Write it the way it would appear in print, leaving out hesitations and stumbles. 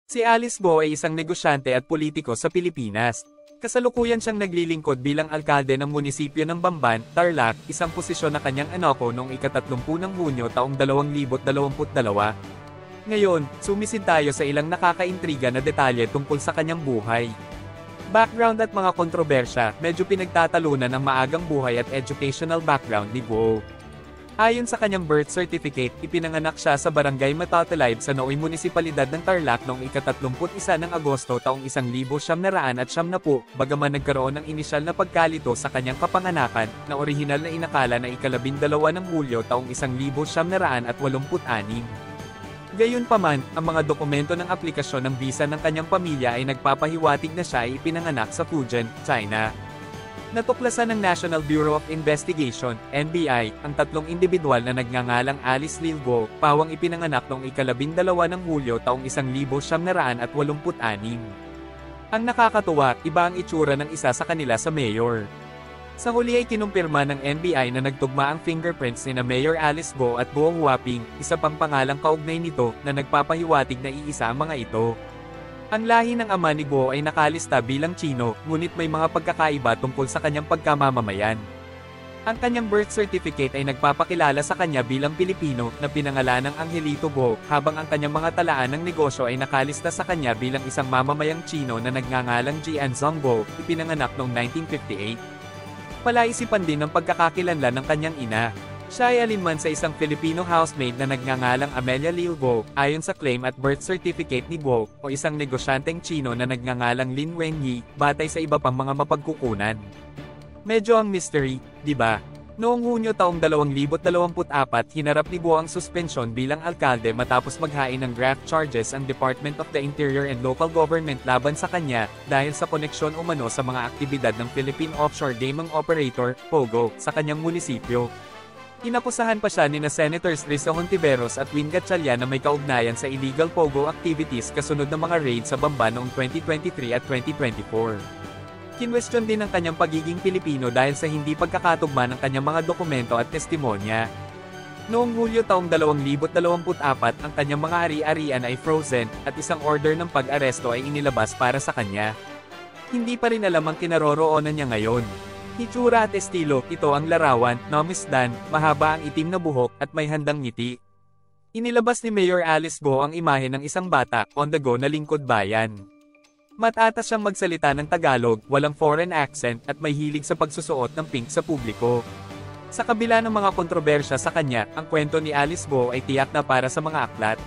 Si Alice Go ay isang negosyante at politiko sa Pilipinas. Kasalukuyan siyang naglilingkod bilang alkalde ng munisipyo ng Bamban, Tarlac, isang posisyon na kanyang anako noong ika-30 ng Hunyo taong 2022. Ngayon, sumisid tayo sa ilang nakakaintriga na detalye tungkol sa kanyang buhay. Background at mga kontrobersya, medyo pinagtatalunan ang maagang buhay at educational background ni Go. Ayon sa kanyang birth certificate, ipinanganak siya sa Barangay Matatalib sa Nooy Munisipalidad ng Tarlac noong ika-31 ng Agosto taong 1970, bagaman nagkaroon ng inisyal na pagkalito sa kanyang kapanganakan, na orihinal na inakala na ika-12 ng Hulyo taong 1986. Gayunpaman, ang mga dokumento ng aplikasyon ng visa ng kanyang pamilya ay nagpapahiwatig na siya ay ipinanganak sa Fujian, China. Natuklasan ng National Bureau of Investigation, NBI, ang tatlong individual na nagngangalang Alice Lil Go, pawang ipinanganak noong ika-12 ng Hulyo taong 1986. Ang nakakatuwa, iba ang itsura ng isa sa kanila sa mayor. Sa huli ay kinumpirma ng NBI na nagtugma ang fingerprints ni na Mayor Alice Go at Bo Huaping, isa pang pangalang kaugnay nito, na nagpapahiwatig na iisa ang mga ito. Ang lahi ng ama ni Go ay nakalista bilang Chino, ngunit may mga pagkakaiba tungkol sa kanyang pagkamamamayan. Ang kanyang birth certificate ay nagpapakilala sa kanya bilang Pilipino, na pinangalan ng Angelito Go, habang ang kanyang mga talaan ng negosyo ay nakalista sa kanya bilang isang mamamayang Chino na nagngangalang Jian Zong Go, ipinanganak noong 1958. Palaisipan din ang pagkakakilanlan ng kanyang ina. Siya ay alinman sa isang Filipino housemaid na nagngangalang Amelia Lil Go, ayon sa claim at birth certificate ni Go, o isang negosyanteng Chino na nagngangalang Lin Wenyi, batay sa iba pang mga mapagkukunan. Medyo ang mystery, di ba? Noong Hunyo taong 2024, hinarap ni Go ang suspensyon bilang alkalde matapos maghain ng graft charges ang Department of the Interior and Local Government laban sa kanya, dahil sa koneksyon umano sa mga aktibidad ng Philippine Offshore Gaming Operator, POGO, sa kanyang munisipyo. Inakusahan pa siya ni na Senators Risa Hontiveros at Win Gatchalian na may kaugnayan sa illegal POGO activities kasunod ng mga raid sa Bamban noong 2023 at 2024. Kinwestiyon din ang kanyang pagiging Pilipino dahil sa hindi pagkakatugma ng kanyang mga dokumento at testimonya. Noong Hulyo taong 2024, ang kanyang mga ari-arian ay frozen, at isang order ng pag-aresto ay inilabas para sa kanya. Hindi pa rin alam ang kinaroroonan niya ngayon. Hitsura at estilo, ito ang larawan, namisdan, mahaba ang itim na buhok, at may handang ngiti. Inilabas ni Mayor Alice Go ang imahe ng isang bata, on the go na lingkod bayan. Matatas siyang magsalita ng Tagalog, walang foreign accent, at may hilig sa pagsusuot ng pink sa publiko. Sa kabila ng mga kontrobersya sa kanya, ang kwento ni Alice Go ay tiyak na para sa mga aklat.